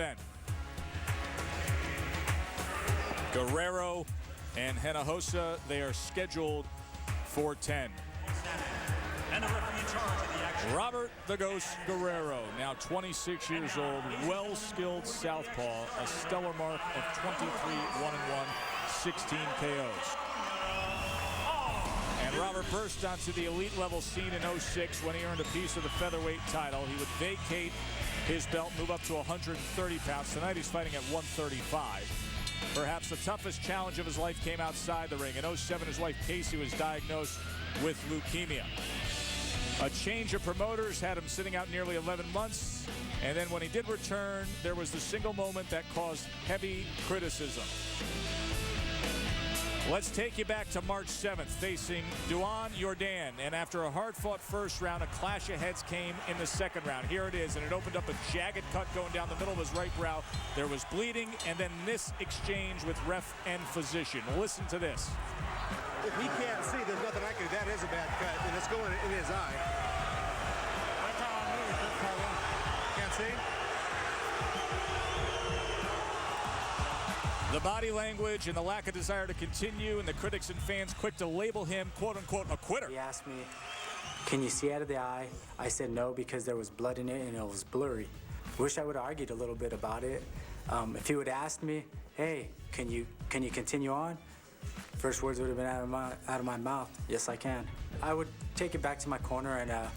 event. Guerrero and Hinojosa, they are scheduled for 10. And the referee in charge of the action. Robert the Ghost Guerrero, now 26 years old, well-skilled southpaw, a stellar mark of 23 1-1, 16 KOs. And Robert burst onto the elite level scene in 06 when he earned a piece of the featherweight title. He would vacate his belt, move up to 130 pounds. Tonight he's fighting at 135. Perhaps the toughest challenge of his life came outside the ring. In 07, his wife Casey was diagnosed with leukemia. A change of promoters had him sitting out nearly 11 months. And then when he did return, there was the single moment that caused heavy criticism. Let's take you back to March 7th, facing Duan Jordan. And after a hard-fought first round, a clash of heads came in the second round. Here it is, and it opened up a jagged cut going down the middle of his right brow. There was bleeding, and then this exchange with ref and physician. Listen to this. If he can't see, there's nothing I can do. That is a bad cut, and it's going in his eye. Can't see? The body language and the lack of desire to continue, and the critics and fans quick to label him, quote-unquote, a quitter. He asked me, can you see out of the eye? I said no, because there was blood in it and it was blurry. Wish I would have argued a little bit about it. If he would have asked me, hey, can you continue on? First words would have been out of my mouth. Yes, I can. I would take it back to my corner and,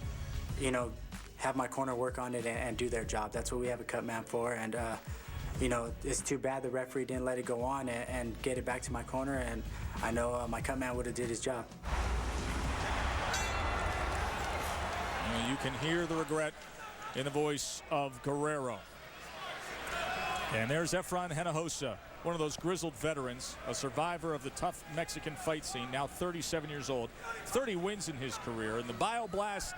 you know, have my corner work on it and do their job. That's what we have a cut man for. And, you know, it's too bad the referee didn't let it go on and get it back to my corner. And I know my cut man would have did his job. And you can hear the regret in the voice of Guerrero. And there's Efren Hinojosa, one of those grizzled veterans, a survivor of the tough Mexican fight scene, now 37 years old, 30 wins in his career, and the bioblast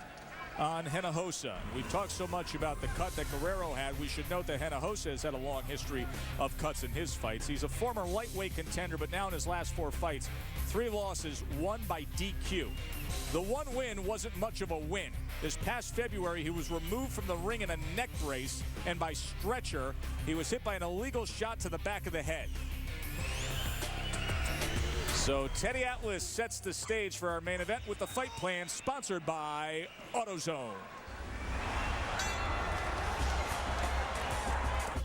on Hinojosa. We've talked so much about the cut that Guerrero had. We should note that Hinojosa has had a long history of cuts in his fights. He's a former lightweight contender, but now in his last 4 fights, 3 losses, 1 by DQ. The 1 win wasn't much of a win. This past February, he was removed from the ring in a neck brace, and by stretcher, he was hit by an illegal shot to the back of the head. So Teddy Atlas sets the stage for our main event with the fight plan sponsored by AutoZone.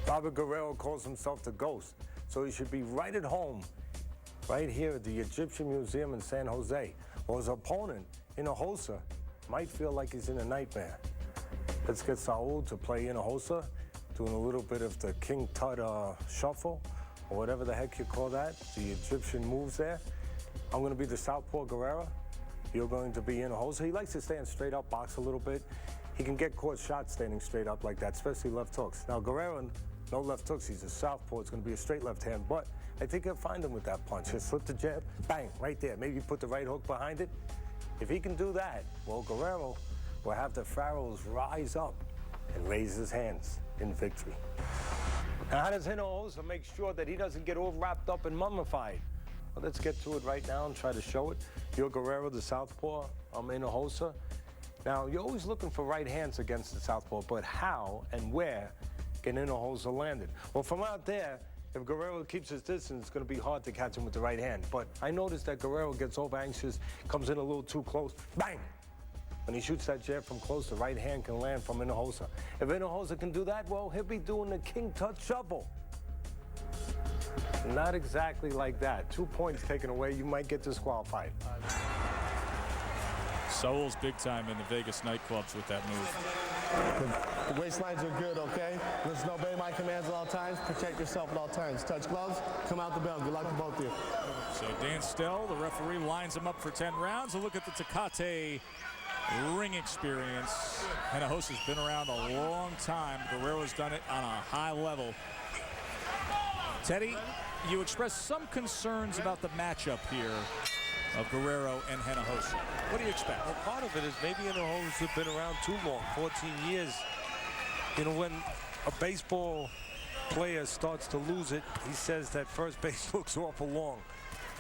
Robert Guerrero calls himself the Ghost, so he should be right at home, right here at the Egyptian Museum in San Jose. Well, his opponent, Hinojosa, might feel like he's in a nightmare. Let's get Saul to play Hinojosa, doing a little bit of the King Tut shuffle, or whatever the heck you call that, the Egyptian moves there. I'm going to be the southpaw Guerrero. You're going to be Hinojosa. He likes to stand straight up, box a little bit. He can get caught shots standing straight up like that, especially left hooks. Now, Guerrero, no left hooks. He's a southpaw. It's going to be a straight left hand, but I think he'll find him with that punch. He'll slip the jab, bang, right there. Maybe put the right hook behind it. If he can do that, well, Guerrero will have the Pharaohs rise up and raise his hands in victory. Now, how does Hinojosa make sure that he doesn't get all wrapped up and mummified? Well, let's get to it right now and try to show it. You're Guerrero, the southpaw. I'm Hinojosa. Now, you're always looking for right hands against the southpaw, but how and where can Hinojosa land it? Well, from out there, if Guerrero keeps his distance, it's going to be hard to catch him with the right hand. But I noticed that Guerrero gets over anxious, comes in a little too close, bang! When he shoots that jab from close, the right hand can land from Hinojosa. If Hinojosa can do that, well, he'll be doing the King Tut shuffle. Not exactly like that. 2 points taken away, you might get disqualified. Saul's big time in the Vegas nightclubs with that move. The waistlines are good, okay? Listen, obey my commands at all times. Protect yourself at all times. Touch gloves, come out the bell. Good luck to both of you. So Dan Stell, the referee, lines him up for 10 rounds. A look at the Tecate ring experience. Hinojosa's been around a long time. Guerrero's done it on a high level. Teddy, you expressed some concerns about the matchup here of Guerrero and Hinojosa. What do you expect? Well, part of it is maybe Hinojosa has been around too long, 14 years. You know, when a baseball player starts to lose it, he says that first base looks awful long.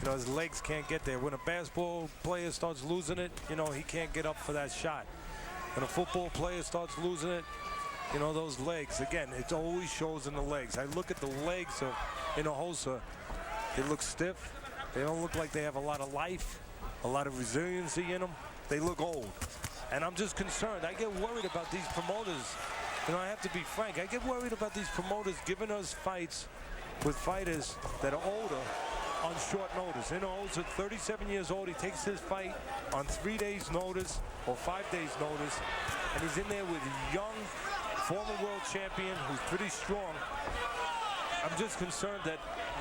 You know, his legs can't get there. When a basketball player starts losing it, you know, he can't get up for that shot. When a football player starts losing it, You know, those legs, again, it always shows in the legs. I look at the legs of Hinojosa. They look stiff. They don't look like they have a lot of life, a lot of resiliency in them. They look old. And I'm just concerned. I get worried about these promoters. You know, I have to be frank. I get worried about these promoters giving us fights with fighters that are older on short notice. Hinojosa, 37 years old. He takes his fight on 3 days' notice or 5 days' notice. And he's in there with a young former world champion who's pretty strong. I'm just concerned that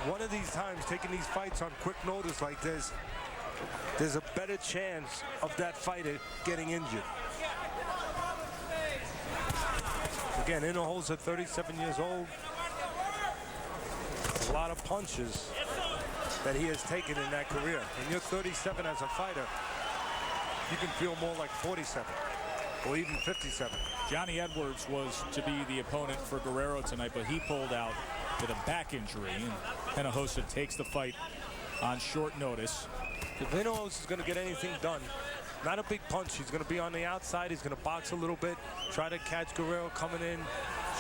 one of these times, taking these fights on quick notice like this, there's a better chance of that fighter getting injured. Again, Hinojosa, 37 years old. A lot of punches that he has taken in that career. When you're 37 as a fighter, you can feel more like 47 or even 57. Johnny Edwards was to be the opponent for Guerrero tonight, but he pulled out with a back injury, and Hinojosa takes the fight on short notice. If Hinojosa is going to get anything done, not a big punch. He's going to be on the outside. He's going to box a little bit, try to catch Guerrero coming in,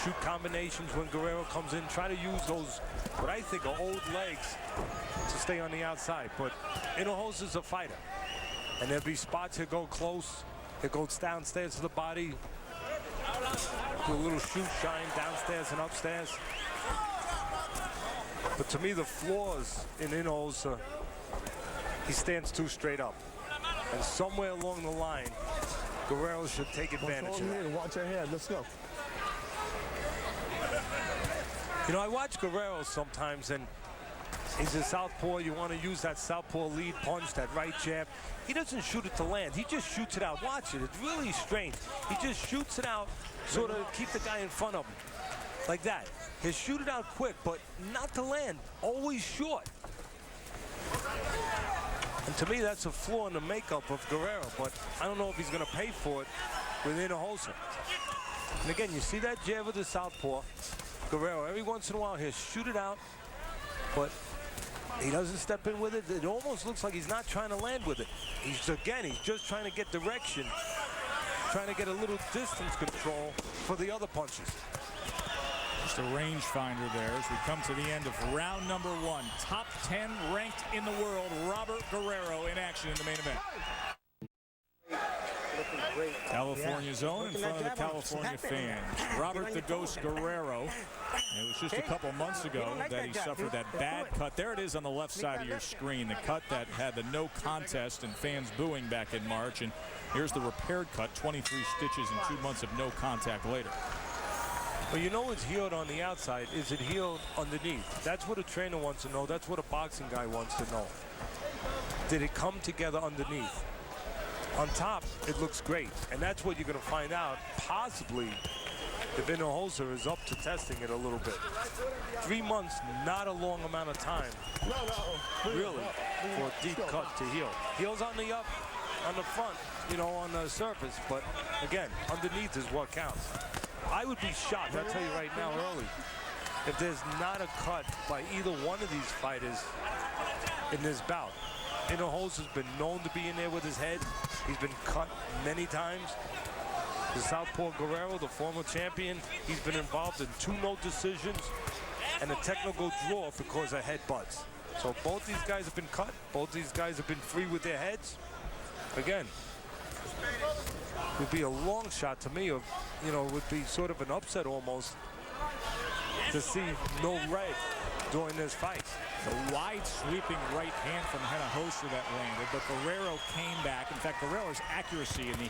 shoot combinations when Guerrero comes in, try to use those, what I think are old legs, to stay on the outside. But Hinojosa is a fighter, and there'll be spots that go close. It goes downstairs to the body, do a little shoot shine downstairs and upstairs. But to me, the flaws in Hinojosa, he stands too straight up. And somewhere along the line, Guerrero should take advantage of that. Watch your head. Let's go. You know, I watch Guerrero sometimes, and he's a southpaw. You want to use that southpaw lead punch, that right jab. He doesn't shoot it to land. He just shoots it out. Watch it. It's really strange. He just shoots it out, sort of keep the guy in front of him. Like that. He'll shoot it out quick, but not to land. Always short. And to me, that's a flaw in the makeup of Guerrero, but I don't know if he's going to pay for it with Hinojosa. And again, you see that jab with the southpaw. Guerrero, every once in a while, he'll shoot it out, but he doesn't step in with it. It almost looks like he's not trying to land with it. He's just trying to get direction, trying to get a little distance control for the other punches. Just a rangefinder there as we come to the end of round number 1. Top 10 ranked in the world, Robert Guerrero in action in the main event. California's own in front of the California fans. Robert the Ghost Guerrero. It was just a couple months ago that he suffered that bad cut. There it is on the left side of your screen, the cut that had the no contest and fans booing back in March. And here's the repaired cut, 23 stitches and 2 months of no contact later. Well, you know it's healed on the outside. Is it healed underneath? That's what a trainer wants to know. That's what a boxing guy wants to know. Did it come together underneath? On top, it looks great. And that's what you're going to find out, possibly, if Hinojosa is up to testing it a little bit. 3 months, not a long amount of time, really, for a deep cut to heal. Heals on the up, on the front, you know, on the surface. But, again, underneath is what counts. I would be shocked, I'll tell you right now early, if there's not a cut by either one of these fighters in this bout. Hinojosa's been known to be in there with his head. He's been cut many times. The southpaw Guerrero, the former champion, he's been involved in 2 no decisions and a technical draw because of headbutts. So both these guys have been cut. Both these guys have been free with their heads. Again, it would be a long shot to me of, you know, it would be sort of an upset almost to see no red during this fight. The wide sweeping right hand from Hinojosa that landed, but Guerrero came back. In fact, Guerrero's accuracy in the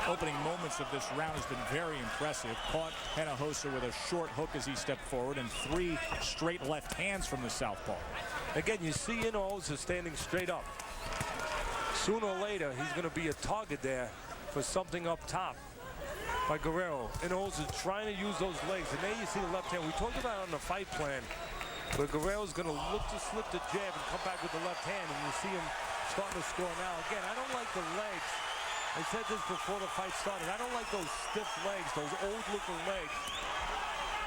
opening moments of this round has been very impressive. Caught Hinojosa with a short hook as he stepped forward and 3 straight left hands from the southpaw. Again, you see Hinojosa standing straight up. Sooner or later, he's going to be a target there for something up top by Guerrero. Hinojosa trying to use those legs, and there you see the left hand. We talked about it on the fight plan, but Guerrero's going to look to slip the jab and come back with the left hand, and you see him starting to score now. Again, I don't like the legs. I said this before the fight started. I don't like those stiff legs, those old-looking legs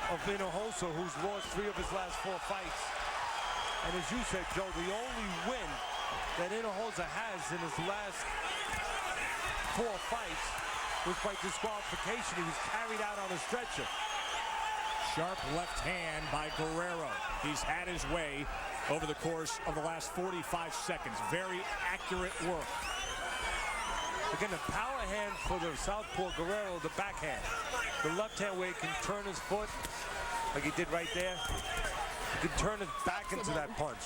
of Hinojosa, who's lost 3 of his last 4 fights. And as you said, Joe, the only win that Hinojosa has in his last 4 fights was by disqualification. He was carried out on a stretcher. Sharp left hand by Guerrero. He's had his way over the course of the last 45 seconds. Very accurate work. Again, the power hand for the southpaw Guerrero, the backhand. The left hand where he can turn his foot, like he did right there. He can turn it back into that punch.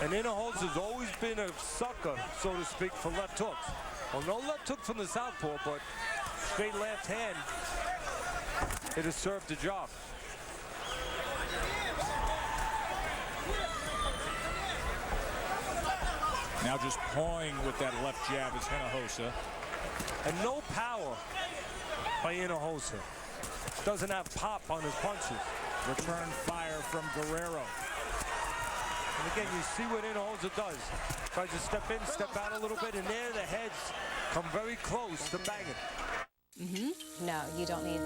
And Hinojosa's always been a sucker, so to speak, for left hooks. Well, no left hook from the southpaw, but straight left hand, it has served the job. Now just pawing with that left jab is Hinojosa. And no power by Hinojosa. Doesn't have pop on his punches. Return fire from Guerrero. And again, you see what Hinojosa does. Tries to step in, step out a little bit, and there the heads come very close to banging. No, you don't need.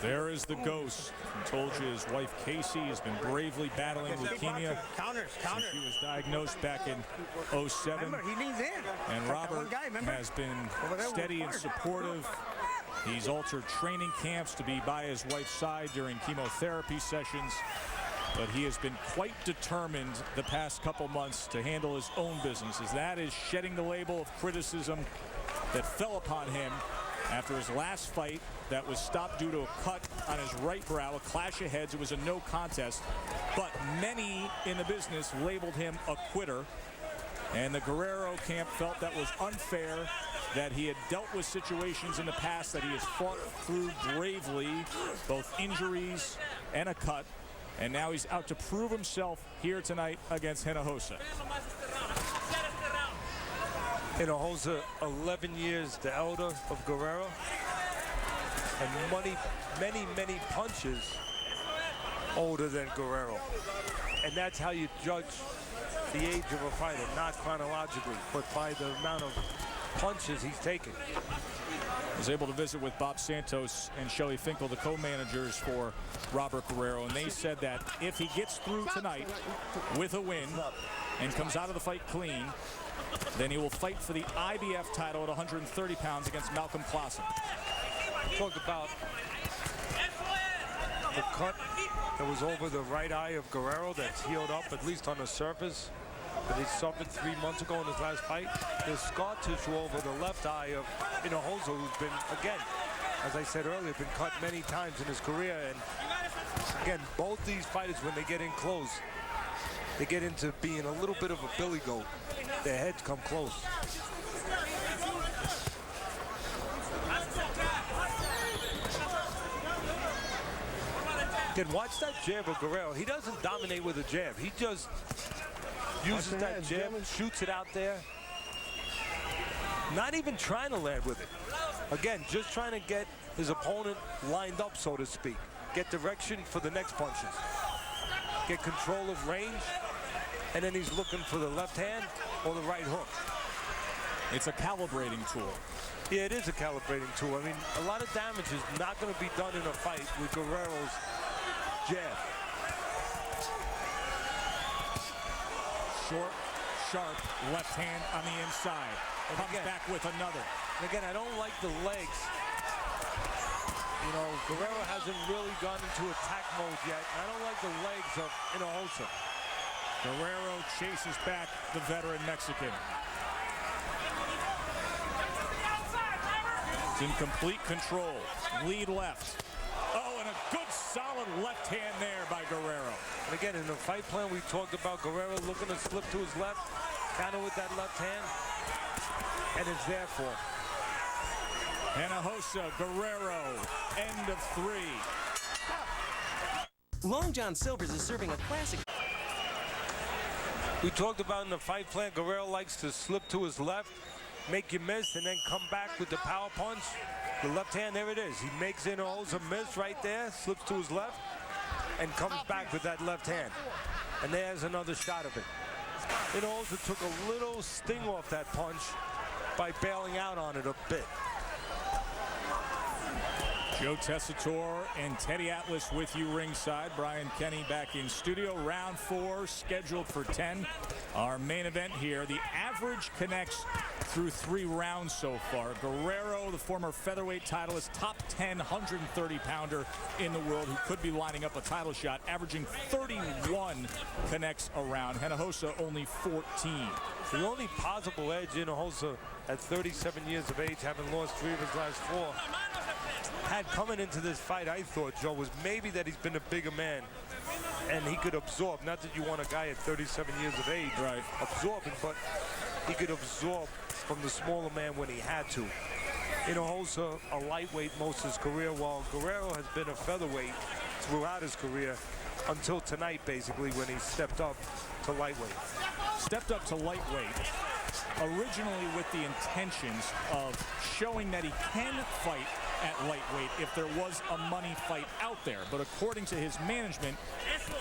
There is the ghost. I told you his wife Casey has been bravely battling leukemia since she was diagnosed back in 07. And Robert has been steady and supportive. He's altered training camps to be by his wife's side during chemotherapy sessions. But he has been quite determined the past couple months to handle his own business, as that is shedding the label of criticism that fell upon him after his last fight that was stopped due to a cut on his right brow, a clash of heads. It was a no contest, but many in the business labeled him a quitter, and the Guerrero camp felt that was unfair, that he had dealt with situations in the past that he has fought through bravely, both injuries and a cut, and now he's out to prove himself here tonight against Hinojosa. Hinojosa, 11 years the elder of Guerrero, and many punches older than Guerrero. And that's how you judge the age of a fighter, not chronologically, but by the amount of punches he's taken. I was able to visit with Bob Santos and Shelly Finkel, the co-managers for Robert Guerrero, and they said that if he gets through tonight with a win and comes out of the fight clean, then he will fight for the IBF title at 130 pounds against Malcolm Clausen. Talk about the cut that was over the right eye of Guerrero that's healed up, at least on the surface, that he suffered 3 months ago in his last fight. There's scar tissue over the left eye of Hinojosa, who's been, again, as I said earlier, been cut many times in his career. And again, both these fighters, when they get in close, they get into being a little bit of a billy goat. Their heads come close. Again, watch that jab of Guerrero. He doesn't dominate with a jab. He just uses that jab and shoots it out there. Not even trying to land with it. Again, just trying to get his opponent lined up, so to speak. Get direction for the next punches. Get control of range. And then he's looking for the left hand or the right hook. It's a calibrating tool. Yeah, it is a calibrating tool. I mean, a lot of damage is not going to be done in a fight with Guerrero's jab. Short, sharp left hand on the inside. And Comes again, back with another. And again, I don't like the legs. You know, Guerrero hasn't really gone into attack mode yet. I don't like the legs of Hinojosa. Guerrero chases back the veteran Mexican. It's in complete control. Lead left. Oh, and a good solid left hand there by Guerrero. And again, in the fight plan, we talked about Guerrero looking to slip to his left, counter with that left hand, and it's there for him. Hinojosa, Guerrero, end of 3. Long John Silver's is serving a classic. We talked about in the fight plan, Guerrero likes to slip to his left, make you miss, and then come back with the power punch. The left hand, there it is. He makes Hinojosa miss right there, slips to his left, and comes back with that left hand. And there's another shot of it. Hinojosa took a little sting off that punch by bailing out on it a bit. Joe Tessitore and Teddy Atlas with you ringside. Brian Kenny back in studio. Round 4 scheduled for 10. Our main event here. The average connects through 3 rounds so far. Guerrero, the former featherweight titleist, top 10 130-pounder in the world, who could be lining up a title shot, averaging 31 connects a round. Hinojosa only 14. The only possible edge Hinojosa at 37 years of age, having lost 3 of his last 4, had coming into this fight, I thought, Joe, was maybe that he's been a bigger man and he could absorb. Not that you want a guy at 37 years of age absorbing, but he could absorb from the smaller man when he had to. Hinojosa, a lightweight most of his career, while Guerrero has been a featherweight throughout his career until tonight, basically, when he stepped up to lightweight. Stepped up to lightweight, originally with the intentions of showing that he can fight at lightweight if there was a money fight out there. But according to his management,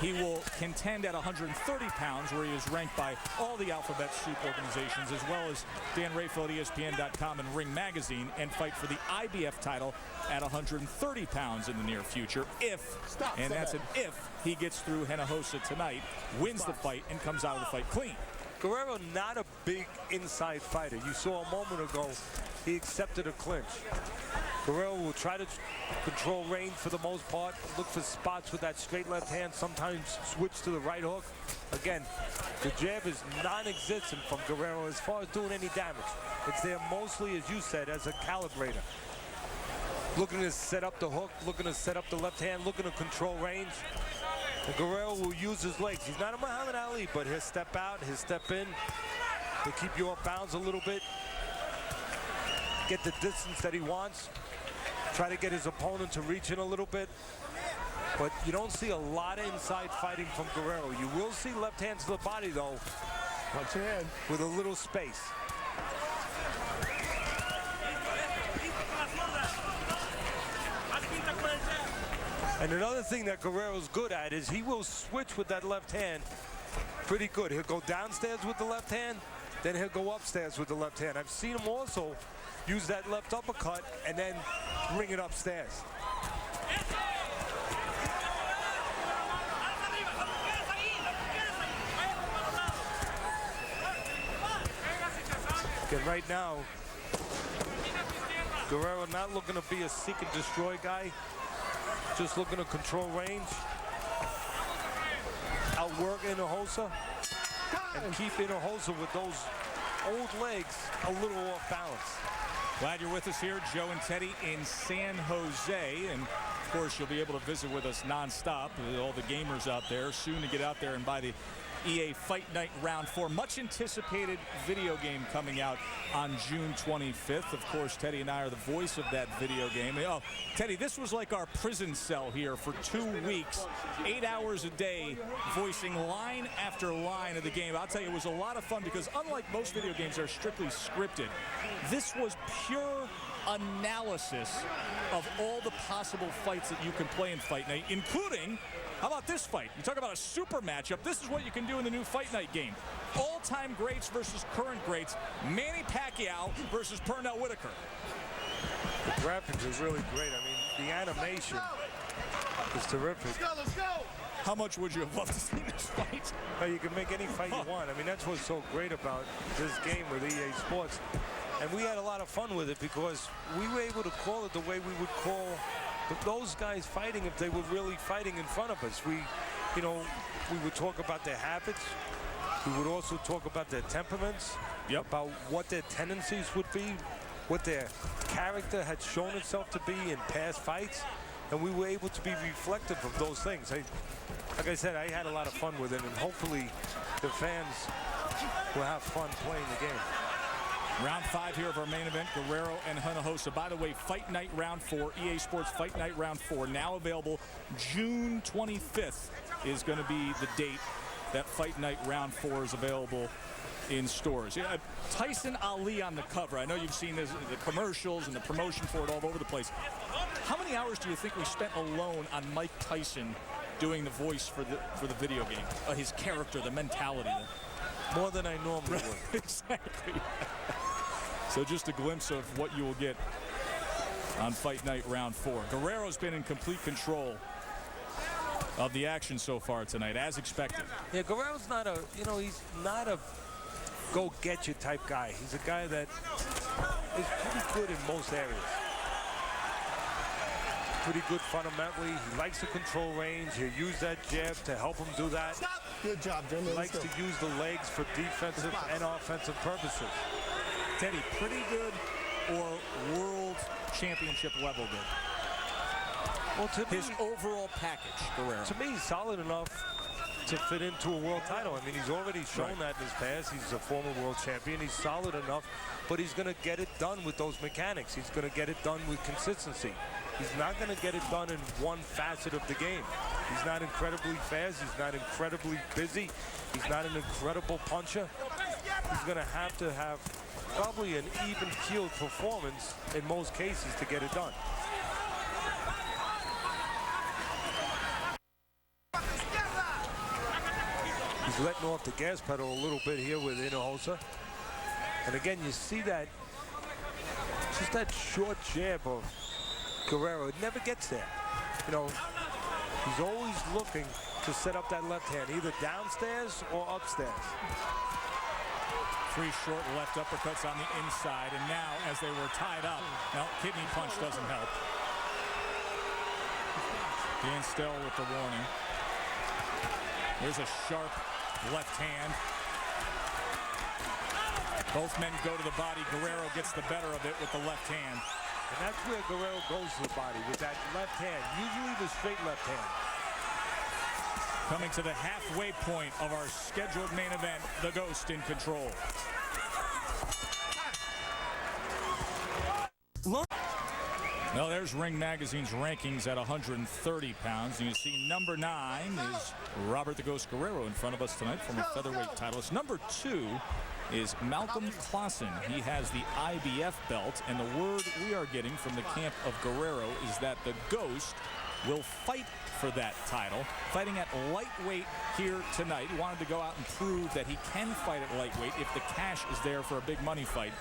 he will contend at 130 pounds, where he is ranked by all the Alphabet Soup organizations, as well as Dan Rayfield, ESPN.com, and Ring Magazine, and fight for the IBF title at 130 pounds in the near future if, and that's an if, he gets through Hinojosa tonight, wins the fight, and comes out of the fight clean. Guerrero, not a big inside fighter. You saw a moment ago, he accepted a clinch. Guerrero will try to control range for the most part, look for spots with that straight left hand, sometimes switch to the right hook. Again, the jab is non-existent from Guerrero as far as doing any damage. It's there mostly, as you said, as a calibrator. Looking to set up the hook, looking to set up the left hand, looking to control range. And Guerrero will use his legs. He's not a Muhammad Ali, but he'll step out, he'll step in. He'll keep you off bounds a little bit. Get the distance that he wants. Try to get his opponent to reach in a little bit. But you don't see a lot of inside fighting from Guerrero. You will see left hand to the body, though. Watch your head. With a little space. And another thing that Guerrero's good at is he will switch with that left hand pretty good. He'll go downstairs with the left hand, then he'll go upstairs with the left hand. I've seen him also use that left uppercut and then bring it upstairs. Again, right now, Guerrero not looking to be a seek and destroy guy, just looking to control range, outwork Hinojosa, and keep Hinojosa with those old legs a little off balance. Glad you're with us here, Joe and Teddy, in San Jose. And, of course, you'll be able to visit with us nonstop. All the gamers out there, soon to get out there and buy the EA Fight Night Round 4. Much anticipated video game coming out on June 25th. Of course, Teddy and I are the voice of that video game. Oh, Teddy, this was like our prison cell here for 2 weeks, 8 hours a day, voicing line after line of the game. I'll tell you, it was a lot of fun because unlike most video games that are strictly scripted, this was pure analysis of all the possible fights that you can play in Fight Night, including, how about this fight? You talk about a super matchup. This is what you can do in the new Fight Night game. All-time greats versus current greats. Manny Pacquiao versus Pernell Whitaker. The graphics is really great. I mean, the animation is terrific. Let's go, let's go! How much would you have loved to see this fight? Well, you can make any fight you want. I mean, that's what's so great about this game with EA Sports. And we had a lot of fun with it because we were able to call it the way we would call those guys fighting if they were really fighting in front of us. We would talk about their habits. We would also talk about their temperaments, about what their tendencies would be, what their character had shown itself to be in past fights. And we were able to be reflective of those things. Like I said, I had a lot of fun with it, and hopefully the fans will have fun playing the game. Round 5 here of our main event, Guerrero and Hinojosa. By the way, Fight Night Round 4, EA Sports Fight Night Round 4, now available June 25th is going to be the date that Fight Night Round 4 is available in stores. Yeah, Tyson Ali on the cover. I know you've seen this, the commercials and the promotion for it all over the place. How many hours do you think we spent alone on Mike Tyson doing the voice for the video game? His character, the mentality. More than I normally would. Exactly. So just a glimpse of what you will get on Fight Night Round 4. Guerrero's been in complete control of the action so far tonight, as expected. Yeah, Guerrero's not a, he's not a go-get-you type guy. He's a guy that is pretty good in most areas. Pretty good fundamentally. He likes to control range. He'll use that jab to help him do that. Good job, Jim. He likes to use the legs for defensive and offensive purposes. Teddy, pretty good or world championship level good? Well, to his overall package, Guerrero. To me, he's solid enough to fit into a world title. I mean, he's already shown that in his past. He's a former world champion. He's solid enough, but he's going to get it done with those mechanics. He's going to get it done with consistency. He's not going to get it done in one facet of the game. He's not incredibly fast. He's not incredibly busy. He's not an incredible puncher. He's going to have probably an even-keeled performance in most cases to get it done. He's letting off the gas pedal a little bit here with Hinojosa. And again, you see that, just that short jab of Guerrero. It never gets there. He's always looking to set up that left hand, either downstairs or upstairs. 3 short left uppercuts on the inside, and now as they were tied up, now kidney punch doesn't help. Being still with the warning. There's a sharp left hand. Both men go to the body. Guerrero gets the better of it with the left hand. And that's where Guerrero goes to the body, with that left hand, usually the straight left hand. Coming to the halfway point of our scheduled main event, the Ghost in control. Well, there's Ring Magazine's rankings at 130 pounds. And you see number 9 is Robert the Ghost Guerrero in front of us tonight, from a featherweight titleist. Number 2 is Malcolm Clausen. He has the IBF belt, and the word we are getting from the camp of Guerrero is that the Ghost will fight for that title, fighting at lightweight here tonight. He wanted to go out and prove that he can fight at lightweight if the cash is there for a big money fight.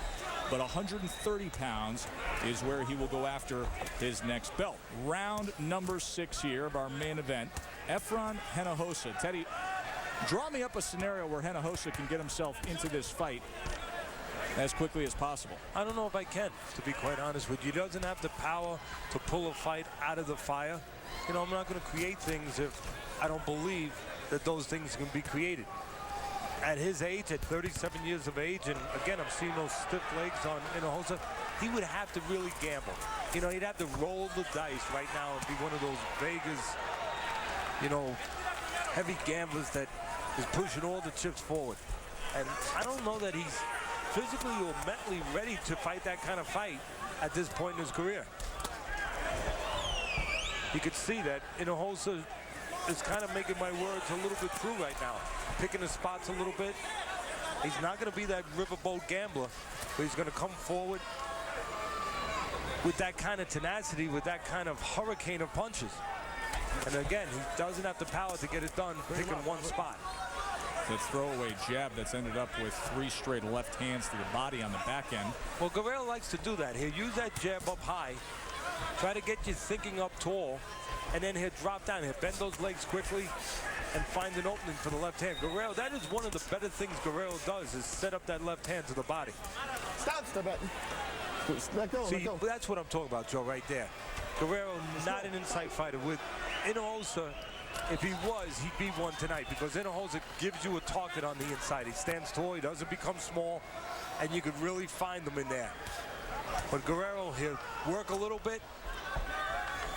But 130 pounds is where he will go after his next belt. Round number 6 here of our main event. Efren Hinojosa. Teddy, draw me up a scenario where Hinojosa can get himself into this fight as quickly as possible. I don't know if I can, to be quite honest with you. He doesn't have the power to pull a fight out of the fire. I'm not going to create things if I don't believe that those things can be created. At his age, at 37 years of age, and again, I'm seeing those stiff legs on Hinojosa, he would have to really gamble. He'd have to roll the dice right now and be one of those Vegas, heavy gamblers that is pushing all the chips forward. And I don't know that he's physically or mentally ready to fight that kind of fight at this point in his career. You could see that Hinojosa is kind of making my words a little bit true right now. Picking his spots a little bit. He's not going to be that riverboat gambler, but he's going to come forward with that kind of tenacity, with that kind of hurricane of punches. And again, he doesn't have the power to get it done picking one spot. The throwaway jab that's ended up with 3 straight left hands to the body on the back end. Well, Guerrero likes to do that. He'll use that jab up high, try to get you thinking up tall, and then he'll drop down. He'll bend those legs quickly and find an opening for the left hand. Guerrero, that is one of the better things Guerrero does, is set up that left hand to the body. Stop it. Let go, See, let go. that's what I'm talking about, Joe, right there. Guerrero, not an inside fighter. With Hinojosa, if he was, he'd be one tonight, because Hinojosa gives you a target on the inside. He stands tall, he doesn't become small, and you could really find them in there. But Guerrero, he'll work a little bit,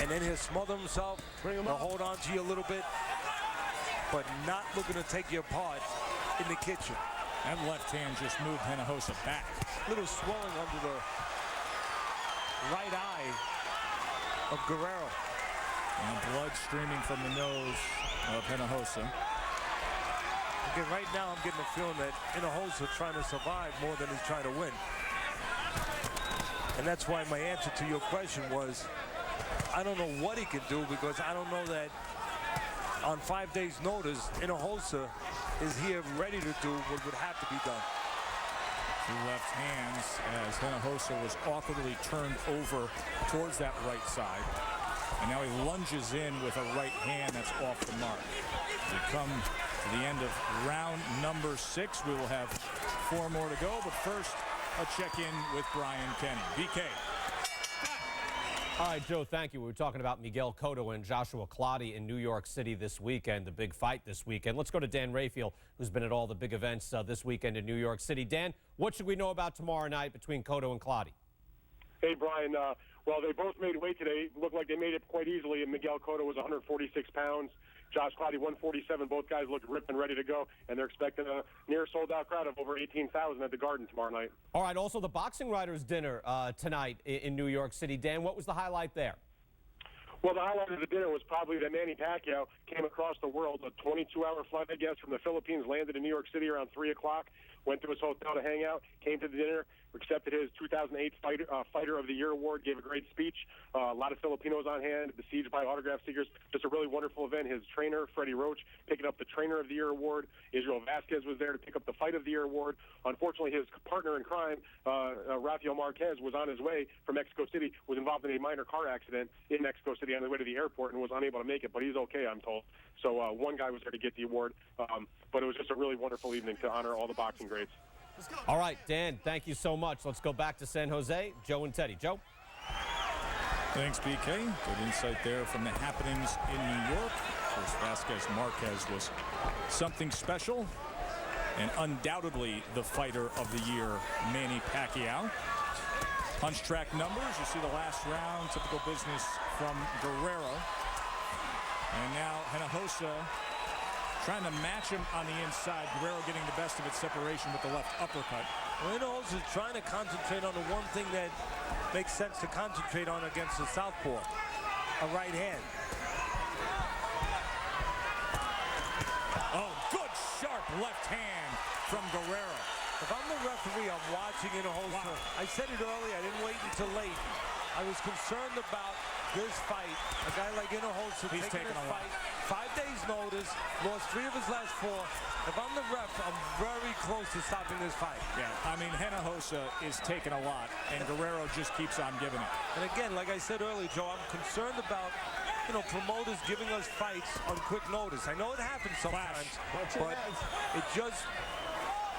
and then he'll smother himself. He'll hold on to you a little bit, but not looking to take you apart in the kitchen. That left hand just moved Hinojosa back. Little swelling under the right eye of Guerrero. And blood streaming from the nose of Hinojosa. Again, right now I'm getting a feeling that Hinojosa is trying to survive more than he's trying to win. And that's why my answer to your question was, I don't know what he can do, because I don't know that on 5 days' notice, Hinojosa is here ready to do what would have to be done. Two left hands as Hinojosa was awkwardly turned over towards that right side. And now he lunges in with a right hand that's off the mark. We come to the end of round number 6. We will have 4 more to go, but first, a check-in with Brian Kenny. BK. All right, Joe, thank you. We were talking about Miguel Cotto and Joshua Clottey in New York City this weekend, the big fight this weekend. Let's go to Dan Rayfield, who's been at all the big events this weekend in New York City. Dan, what should we know about tomorrow night between Cotto and Clottey? Hey, Brian. Well, they both made weight today. Looked like they made it quite easily, and Miguel Cotto was 146 pounds. Josh Clottey, 147. Both guys looked ripped and ready to go, and they're expecting a near sold-out crowd of over 18,000 at the Garden tomorrow night. All right, also the Boxing Writers Dinner tonight in New York City. Dan, what was the highlight there? Well, the highlight of the dinner was probably that Manny Pacquiao came across the world, a 22-hour flight, I guess, from the Philippines, landed in New York City around 3 o'clock, went to his hotel to hang out, came to the dinner, accepted his 2008 Fighter of the Year award, gave a great speech. A lot of Filipinos on hand, besieged by autograph seekers. Just a really wonderful event. His trainer, Freddie Roach, picking up the Trainer of the Year award. Israel Vasquez was there to pick up the Fight of the Year award. Unfortunately, his partner in crime, Rafael Marquez, was on his way from Mexico City, was involved in a minor car accident in Mexico City on his way to the airport and was unable to make it, but he's okay, I'm told. So one guy was there to get the award, but it was just a really wonderful evening to honor all the boxing greats. All right, Dan, thank you so much. Let's go back to San Jose. Joe and Teddy. Joe? Thanks, BK. Good insight there from the happenings in New York. Of course, Vasquez Marquez was something special, and undoubtedly the fighter of the year, Manny Pacquiao. Punch track numbers. You see the last round, typical business from Guerrero. And now Hinojosa trying to match him on the inside. Guerrero getting the best of its separation with the left uppercut. Hinojosa is trying to concentrate on the one thing that makes sense to concentrate on against the southpaw, a right hand. Oh, good sharp left hand from Guerrero. If I'm the referee, I'm watching Hinojosa. Wow. I said it earlier, I didn't wait until late. I was concerned about this fight. A guy like Hinojosa taking this fight, 5 days notice, lost 3 of his last 4. If I'm the ref, I'm very close to stopping this fight. Yeah, I mean, Hinojosa is taking a lot, and Guerrero just keeps on giving it. And again, like I said earlier, Joe, I'm concerned about, promoters giving us fights on quick notice. I know it happens sometimes, but it just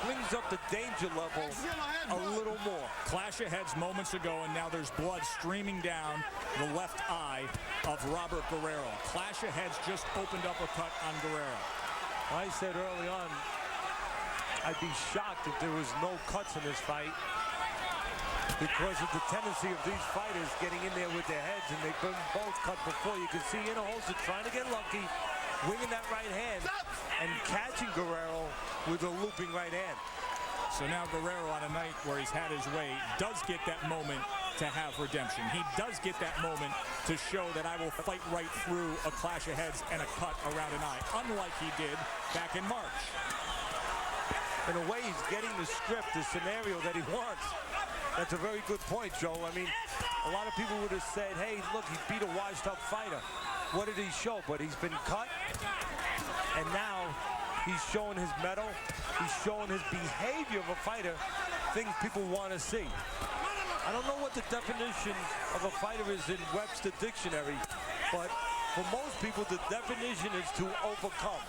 brings up the danger level a little more. Clash of heads moments ago, and now there's blood streaming down the left eye of Robert Guerrero. Clash of heads just opened uppercut on Guerrero. I said early on, I'd be shocked if there was no cuts in this fight because of the tendency of these fighters getting in there with their heads, and they've been both cut before. You can see Hinojosa trying to get lucky, winging that right hand, and catching Guerrero with a looping right hand. So now Guerrero, on a night where he's had his way, does get that moment to have redemption. He does get that moment to show that I will fight right through a clash of heads and a cut around an eye, unlike he did back in March. In a way, he's getting the script, the scenario that he wants. That's a very good point, Joe. I mean, a lot of people would have said, hey, look, he beat a washed-up fighter. What did he show? But he's been cut, and now he's showing his mettle. He's showing his behavior of a fighter, things people want to see. I don't know what the definition of a fighter is in Webster Dictionary, but for most people, the definition is to overcome.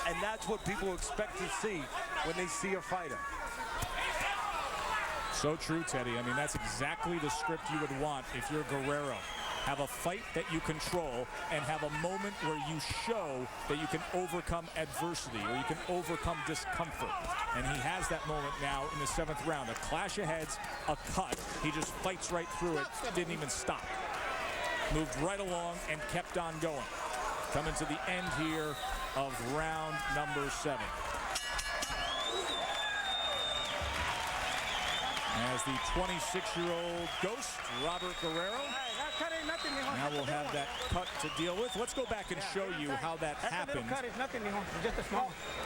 And that's what people expect to see when they see a fighter. So true, Teddy. I mean, that's exactly the script you would want if you're Guerrero. Have a fight that you control and have a moment where you show that you can overcome adversity or you can overcome discomfort. And he has that moment now in the 7th round. A clash of heads, a cut. He just fights right through it, didn't even stop. Moved right along and kept on going. Coming to the end here of round number 7. As the 26-year-old ghost, Robert Guerrero. Now we'll have that cut to deal with. Let's go back and show you how that happened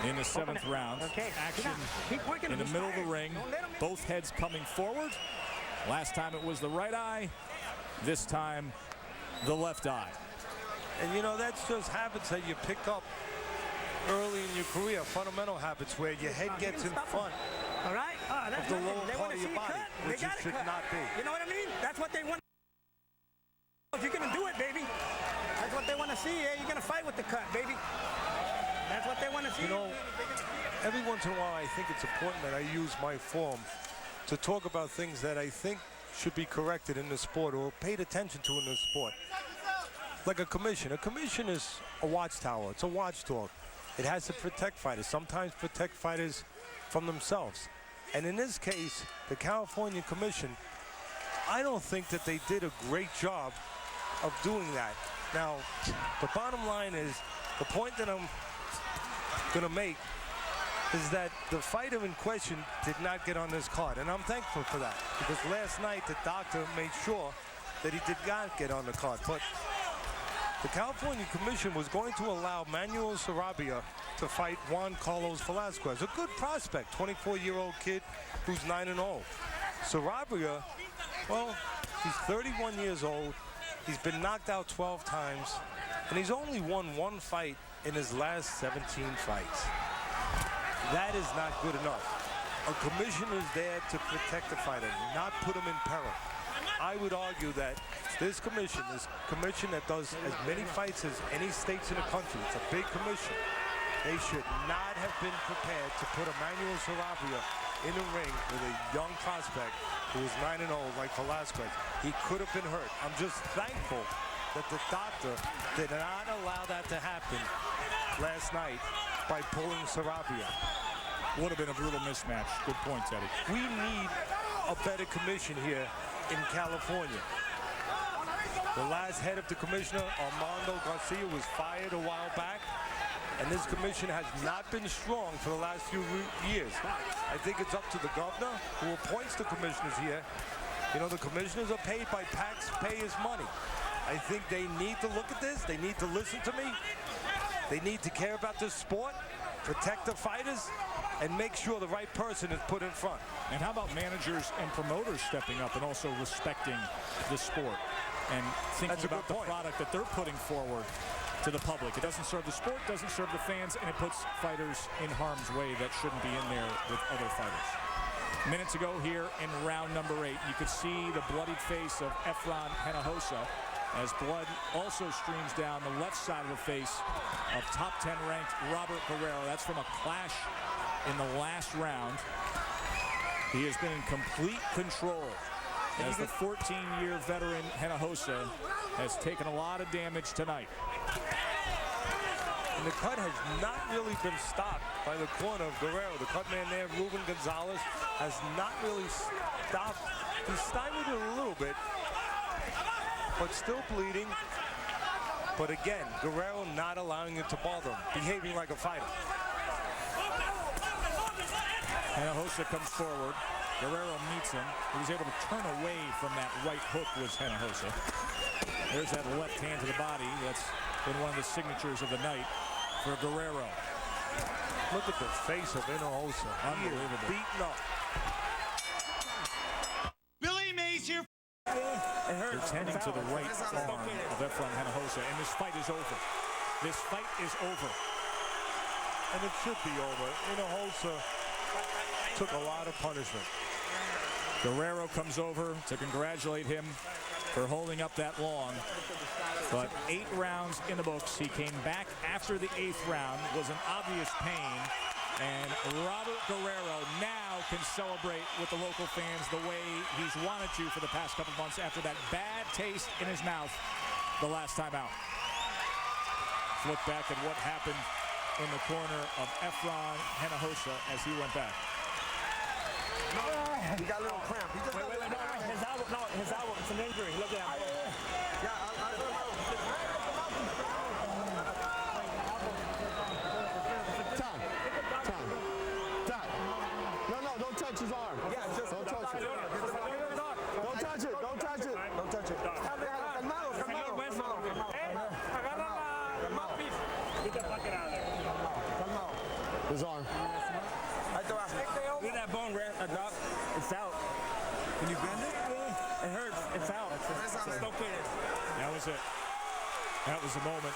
in the 7th round. Action in the middle of the ring. Both heads coming forward. Last time it was the right eye. This time, the left eye. And that's just habits that you pick up early in your career, fundamental habits where your head gets in front All right? of the lower they part want of to your see you body, cut. which They it got to should cut. not be. You know what I mean? That's what they want. If you're going to do it, baby. That's what they want to see. Yeah, you're going to fight with the cut, baby. That's what they want to see. You know, every once in a while, I think it's important that I use my forum to talk about things that I think should be corrected in the sport or paid attention to in the sport. Like a commission. A commission is a watchtower. It's a watchdog. It has to protect fighters, sometimes protect fighters from themselves. And in this case, the California Commission, I don't think that they did a great job of doing that. Now, the bottom line is, the point that I'm going to make is that the fighter in question did not get on this card, and I'm thankful for that, because last night the doctor made sure that he did not get on the card. But the California Commission was going to allow Manuel Sarabia to fight Juan Carlos Velasquez, a good prospect, 24-year-old kid who's 9-0. Sarabia, well, he's 31 years old. He's been knocked out 12 times, and he's only won one fight in his last 17 fights. That is not good enough. A commission is there to protect the fighter, not put him in peril. I would argue that this commission is a commission that does as many fights as any states in the country. It's a big commission. They should not have been prepared to put Emmanuel Sarabia in a ring with a young prospect who was 9-0 like Velasquez. He could have been hurt. I'm just thankful that the doctor did not allow that to happen last night by pulling Sarabia. Would have been a brutal mismatch. Good point, Teddy. We need a better commission here in California. The last head of the commissioner, Armando Garcia, was fired a while back, and this commission has not been strong for the last few years. I think it's up to the governor who appoints the commissioners here. You know, the commissioners are paid by taxpayers' money. I think they need to look at this. They need to listen to me. They need to care about this sport, protect the fighters, and make sure the right person is put in front. And how about managers and promoters stepping up and also respecting the sport and thinking about the product that they're putting forward to the public? It doesn't serve the sport, doesn't serve the fans, and it puts fighters in harm's way that shouldn't be in there with other fighters. Minutes ago here in round number 8, you could see the bloodied face of Efren Hinojosa as blood also streams down the left side of the face of top 10 ranked Robert Guerrero. That's from a clash in the last round. He has been in complete control as the 14-year veteran Hinojosa has taken a lot of damage tonight. And the cut has not really been stopped by the corner of Guerrero. The cut man there, Ruben Gonzalez, has not really stopped. He stymied it a little bit, but still bleeding. But again, Guerrero not allowing it to bother him, behaving like a fighter. Hinojosa comes forward. Guerrero meets him. He was able to turn away from that right hook was Hinojosa. There's that left hand to the body. That's been one of the signatures of the night for Guerrero. Look at the face of Hinojosa. Unbelievable. Beaten up. Billy Mays here. They're tending to the right arm of Efren Hinojosa, and this fight is over. This fight is over. And it should be over. Hinojosa took a lot of punishment. Guerrero comes over to congratulate him for holding up that long. But 8 rounds in the books. He came back after the 8th round, was in obvious pain. And Robert Guerrero now can celebrate with the local fans the way he's wanted to for the past couple months after that bad taste in his mouth the last time out. Let's look back at what happened in the corner of Efren Hinojosa as he went back. He got a little cramp. He just got a little cramp. His elbow, it's an injury. Look at him. No, don't touch his arm. Yeah, just don't touch it. Don't touch it. Don't touch it. Don't touch it. His arm. Look at that bone, Doc. It's out. Can you bend it? It hurts. It's out. It's located. That was it. That was the moment.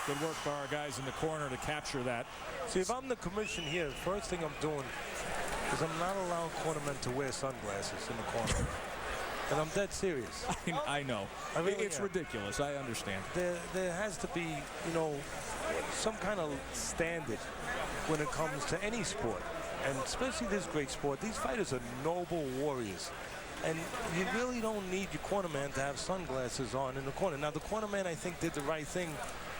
Good work by our guys in the corner to capture that. See, if I'm the commission here, the first thing I'm doing is I'm not allowing cornermen to wear sunglasses in the corner. And I'm dead serious. I know. It's ridiculous. I understand. There has to be, you know, some kind of standard when it comes to any sport, and especially this great sport. These fighters are noble warriors, and you really don't need your cornerman to have sunglasses on in the corner. Now, the cornerman, I think, did the right thing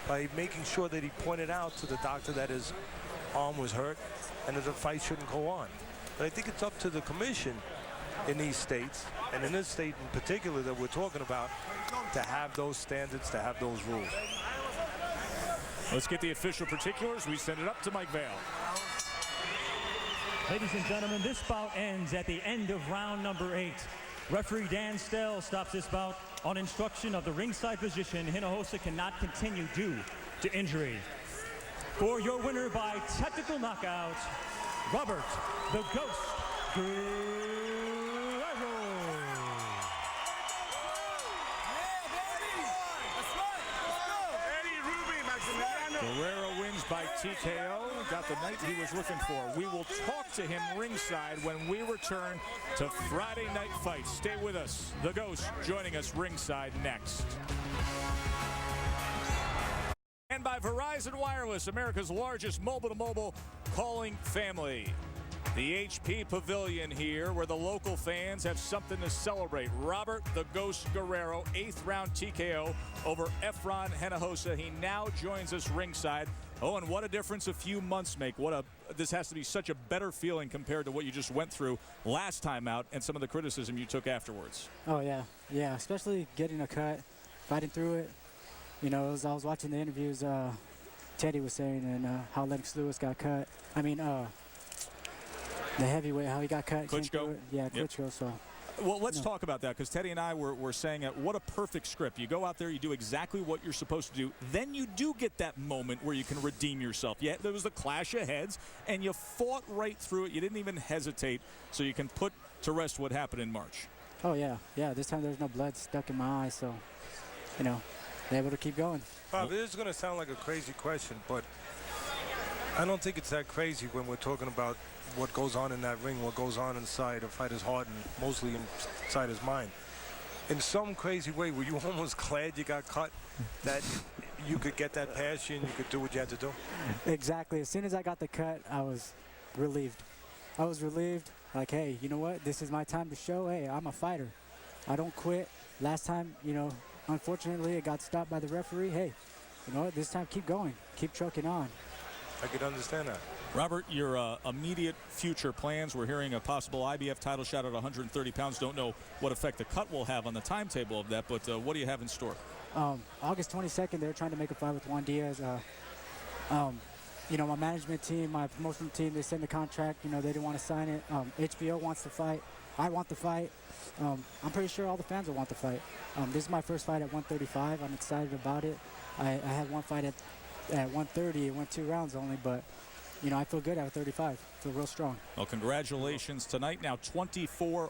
by making sure that he pointed out to the doctor that his arm was hurt and that the fight shouldn't go on. But I think it's up to the commission in these states, and in this state in particular that we're talking about, to have those standards, to have those rules. Let's get the official particulars. We send it up to Mike Vale. Ladies and gentlemen, this bout ends at the end of round number 8. Referee Dan Stell stops this bout on instruction of the ringside physician. Hinojosa cannot continue due to injury. For your winner by technical knockout, Robert the Ghost Guerrero. Guerrero wins by TKO. Got the night he was looking for. We will talk to him ringside when we return to Friday Night Fights. Stay with us. The Ghost joining us ringside next. And by Verizon Wireless, America's largest mobile-to-mobile calling family. The HP Pavilion here, where the local fans have something to celebrate. Robert the Ghost Guerrero, 8th round TKO over Efren Hinojosa. He now joins us ringside. Oh, and what a difference a few months make. This has to be such a better feeling compared to what you just went through last time out and some of the criticism you took afterwards. Oh, yeah, especially getting a cut, fighting through it. You know, as I was watching the interviews, Teddy was saying, and how Lennox Lewis got cut. I mean, the heavyweight, how he got cut. Klitschko. Yeah, Klitschko. So. Well, let's talk about that, because Teddy and I were saying it. What a perfect script. You go out there, you do exactly what you're supposed to do. Then you do get that moment where you can redeem yourself. Yeah, there was the clash of heads, and you fought right through it. You didn't even hesitate, so you can put to rest what happened in March. Oh, yeah. This time there's no blood stuck in my eye, so, you know, they're able to keep going. Bob, this is going to sound like a crazy question, but I don't think it's that crazy when we're talking about what goes on in that ring, what goes on inside a fighter's heart, and mostly inside his mind. In some crazy way, were you almost glad you got cut, that you could get that past you and you could do what you had to do? Exactly. As soon as I got the cut, I was relieved. Like, hey, you know what? This is my time to show, hey, I'm a fighter. I don't quit. Last time, you know, unfortunately, it got stopped by the referee. Hey, you know what? This time, keep going. Keep trucking on. I could understand that. Robert, your immediate future plans. We're hearing a possible IBF title shot at 130 pounds. Don't know what effect the cut will have on the timetable of that, but what do you have in store? August 22nd, they're trying to make a fight with Juan Diaz. You know, my management team, my promotional team, they sent the contract. You know, they didn't want to sign it. HBO wants to fight. I want the fight. I'm pretty sure all the fans will want the fight. This is my first fight at 135. I'm excited about it. I had one fight at 130. It went 2 rounds only, but you know, I feel good at 35. I feel real strong. Well, congratulations tonight. Now 24